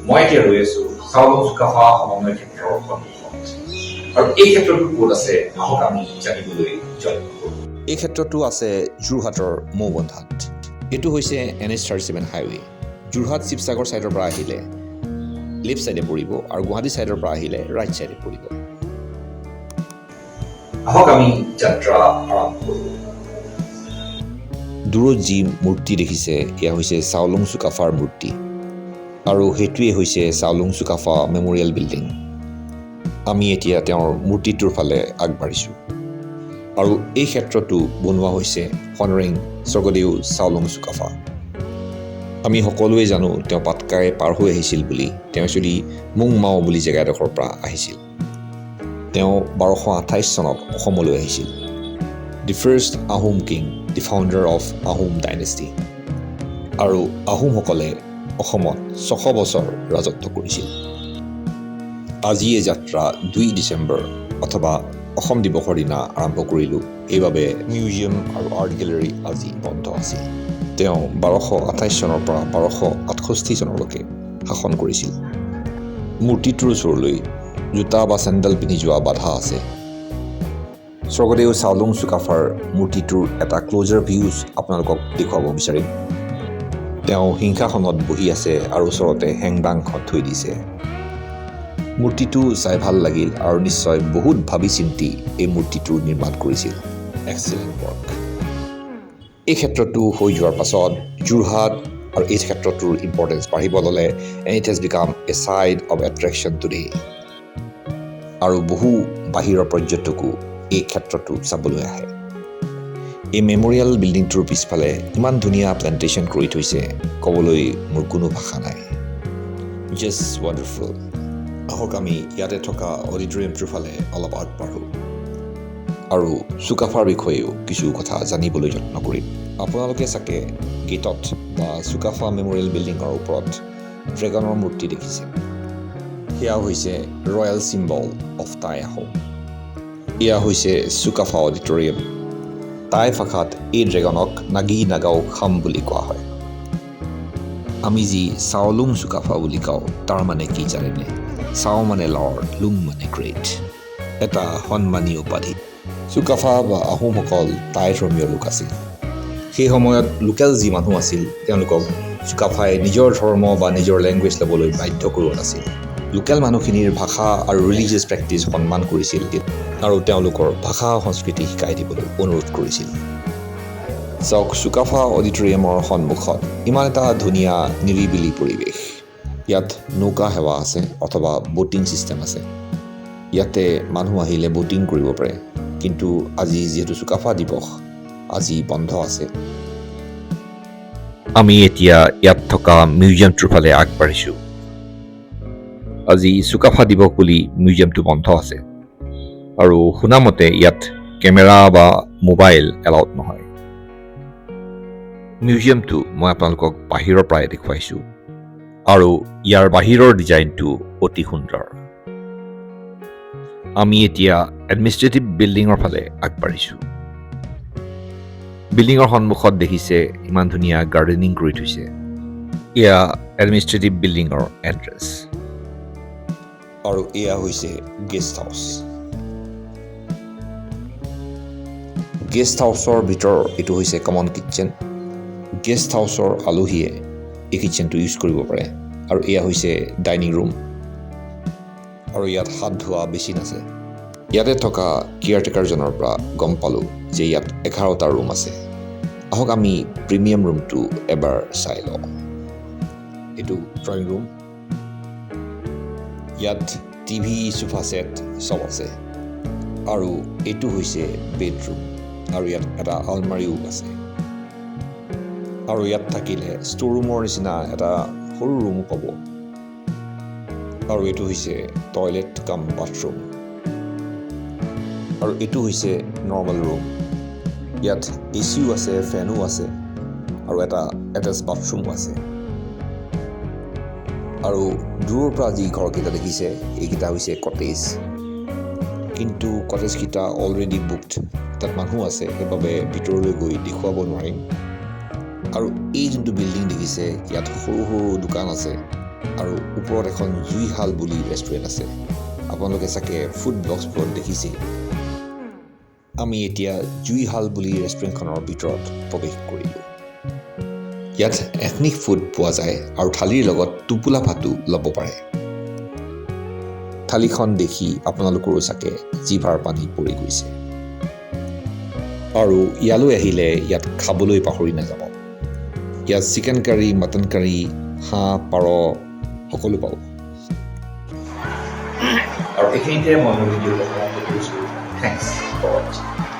মই এতিয়া ৰৈ আছো চাউলুং চুকাফা সমন্বয় ক্ষেত্ৰৰ সন্মুখত আৰু এই ক্ষেত্ৰটো ক'ত আছে আহক আমি জানিবলৈ যত্ন কৰোঁ। এই ক্ষেত্ৰটো আছে যোৰহাটৰ মৌবন্ধাত। এইটো হৈছে NH-37 হাইৱে। যোৰহাট শিৱসাগৰ ছাইডৰ পৰা আহিলে লেফ্ট ছাইডে পৰিব আৰু গুৱাহাটী ছাইডৰ পৰা আহিলে ৰাইট ছাইডে পৰিব। আহক আমি যাত্ৰা আৰম্ভ কৰোঁ। দূৰত যি মূৰ্তি দেখিছে এয়া হৈছে চাউলুং চুকাফাৰ মূৰ্তি আৰু সেইটোৱে হৈছে চাউলুং চুকাফা মেমৰিয়েল বিল্ডিং। আমি এতিয়া তেওঁৰ মূৰ্তিটোৰ ফালে আগবাঢ়িছোঁ আৰু এই ক্ষেত্ৰটো বনোৱা হৈছে হনৰিং স্বৰ্গদেউ চাউলুং চুকাফা। আমি সকলোৱে জানো তেওঁ পাটকাই পাৰ হৈ আহিছিল বুলি। তেওঁ একচুৱেলি মুংমাও বুলি জেগাডোখৰৰ পৰা আহিছিল। তেওঁ 1228 চনত অসমলৈ আহিছিল। The first Ahom king, the founder of Ahom dynasty. আৰু আহোমসকলে অসমত 600 বছৰ ৰাজত্ব কৰিছিল। আজি এই যাত্ৰা 2 ডিচেম্বৰ অথবা অসম দিৱসৰ দিনা আৰম্ভ কৰিলোঁ। এইবাবে মিউজিয়াম আৰু আৰ্ট গেলেৰী আজি বন্ধ আছিল। তেওঁ 1228 চনৰ পৰা 1268 চনলৈকে শাসন কৰিছিল। মূৰ্তিটোৰ ওচৰলৈ জোতা বা চেণ্ডেল পিন্ধি যোৱা বাধা আছে। স্বৰ্গদেউ চাউলুং চুকাফাৰ মূৰ্তিটোৰ এটা ক্লজাৰ ভিউজ আপোনালোকক দেখুৱাব বিচাৰিম। তেওঁ সিংহাসনত বহি আছে আৰু ওচৰতে হেংদাংখন থৈ দিছে। মূৰ্তিটো চাই ভাল লাগিল আৰু নিশ্চয় বহুত ভাবি চিন্তি এই মূৰ্তিটো নিৰ্মাণ কৰিছিল। Excellent work. এই ক্ষেত্ৰটো হৈ যোৱাৰ পাছত যোৰহাট আৰু এই ক্ষেত্ৰটোৰ ইম্পৰ্টেঞ্চ বাঢ়িব ল'লে and it has become a site of attraction today। আৰু বহু বাহিৰৰ পৰ্যটকো এই ক্ষেত্ৰটো চাবলৈ আহে। এই মেমৰিয়েল বিল্ডিংটোৰ পিছফালে ইমান ধুনীয়া প্লেণ্টেশ্যন কৰি থৈছে, ক'বলৈ মোৰ কোনো ভাষা নাই। Just wonderful. আহক আমি ইয়াতে থকা অডিটৰিয়ামটোৰ ফালে অলপ আগবাঢ়োঁ আৰু চুকাফাৰ বিষয়েও কিছু কথা জানিবলৈ যত্ন কৰিম। আপোনালোকে চাগে গেটত বা চুকাফা মেমৰিয়েল বিল্ডিঙৰ ওপৰত ড্ৰেগনৰ মূৰ্তি দেখিছে। সেয়া হৈছে royal symbol of Tai Ahom. এয়া হৈছে চুকাফা অডিটৰিয়াম। টাই ভাষাত এই ড্ৰেগনক নাগি নাগাও খাম বুলি কোৱা হয়। আমি যি চাউলুং চুকাফা বুলি কওঁ তাৰ মানে কি জানেনে? চাও মানে লৰ্ড, লুং মানে গ্ৰেট, এটা সন্মানীয় উপাধি। চুকাফা বা আহোমসকল টাই ধৰ্মীয় লোক আছিল। সেই সময়ত লোকেল যি মানুহ আছিল তেওঁলোকক চুকাফাই নিজৰ ধৰ্ম বা নিজৰ লেংগুৱেজ ল'বলৈ বাধ্য কৰোৱা নাছিল। লোকেল মানুহখিনিৰ ভাষা আৰু ৰিলিজিয়াছ প্ৰেক্টিছ সন্মান কৰিছিল আৰু তেওঁলোকৰ ভাষা সংস্কৃতি শিকাই দিবলৈ অনুৰোধ কৰিছিল। চাওক, চুকাফা অডিটৰিয়ামৰ সন্মুখত ইমান এটা ধুনীয়া নিৰিবিলি পৰিৱেশ। ইয়াত নৌকা সেৱা আছে অথবা ব'টিং ছিষ্টেম আছে। ইয়াতে মানুহ আহিলে ব'টিং কৰিব পাৰে, কিন্তু আজি যিহেতু চুকাফা দিৱস, আজি বন্ধ আছে। আমি এতিয়া ইয়াত থকা মিউজিয়ামটোৰ ফালে আগবাঢ়িছোঁ। আজি চুকাফা দিৱস বুলি মিউজিয়ামটো বন্ধ আছে আৰু শুনামতে ইয়াত কেমেৰা বা মোবাইল এলাউড নহয়। মিউজিয়ামটো মই আপোনালোকক বাহিৰৰ পৰাই দেখুৱাইছোঁ আৰু ইয়াৰ বাহিৰৰ ডিজাইনটো অতি সুন্দৰ। আমি এতিয়া এডমিনিষ্ট্ৰেটিভ বিল্ডিঙৰ ফালে আগবাঢ়িছোঁ। বিল্ডিঙৰ সন্মুখত দেখিছে ইমান ধুনীয়া গাৰ্ডেনিং কৰি থৈছে। এয়া এডমিনিষ্ট্ৰেটিভ বিল্ডিঙৰ এন্ট্ৰেন্স আৰু এয়া হৈছে গেষ্ট হাউচ। গেষ্ট হাউচৰ ভিতৰৰ এইটো হৈছে কমন কিটচেন। গেষ্ট হাউচৰ আলহীয়ে এই কিটচেনটো ইউজ কৰিব পাৰে। আৰু এয়া হৈছে ডাইনিং ৰুম আৰু ইয়াত হাত ধোৱা বেচিন আছে। ইয়াতে থকা কেয়াৰটেকাৰজনৰ পৰা গম পালোঁ যে ইয়াত 11টা ৰুম আছে। আহক আমি প্ৰিমিয়াম ৰুমটো এবাৰ চাই লওঁ। এইটো ড্ৰয়িং ৰুম। ইয়াত টিভি, চোফা ছেট চব আছে আৰু এইটো হৈছে বেডৰুম আৰু ইয়াত এটা আলমাৰীও আছে। আৰু ইয়াত থাকিলে ষ্ট'ৰ ৰুমৰ নিচিনা এটা সৰু ৰুমো পাব। আৰু এইটো হৈছে টয়লেট কাম বাথৰুম আৰু এইটো হৈছে নৰ্মেল ৰুম। ইয়াত এচিও আছে, ফেনো আছে আৰু এটা এটাচ বাথৰুমো আছে। আৰু দূৰৰ পৰা যি ঘৰকেইটা দেখিছে এইকেইটা হৈছে কটেজ, কিন্তু কটেজকেইটা অলৰেডি বুকড। তাত মানুহ আছে, সেইবাবে ভিতৰলৈ গৈ দেখুৱাব নোৱাৰিম। আৰু এই যোনটো বিল্ডিং দেখিছে ইয়াত সৰু সৰু দোকান আছে আৰু ওপৰত এখন জুইশাল বুলি ৰেষ্টুৰেণ্ট আছে। আপোনালোকে চাগে ফুড ব্লগছবোৰত দেখিছে। আমি এতিয়া জুইশাল বুলি ৰেষ্টুৰেণ্টখনৰ ভিতৰত প্ৰৱেশ কৰিলোঁ। ইয়াত এথনিক ফুড পোৱা যায় আৰু থালিৰ লগত টোপোলা ভাতো ল'ব পাৰে। থালিখন দেখি আপোনালোকৰো চাগে জিভাৰ পানী পৰি গৈছে। আৰু ইয়ালৈ আহিলে ইয়াত খাবলৈ পাহৰি নাযাব। ইয়াত চিকেন কাৰী, মটন কাৰী, হাঁহ, পাৰ সকলো পাব। আৰু এইখিনিতে মই মোৰ ভিডিঅ'টো সমাপ্ত কৰিছোঁ। থেংকছ ফৰ ৱাচিং।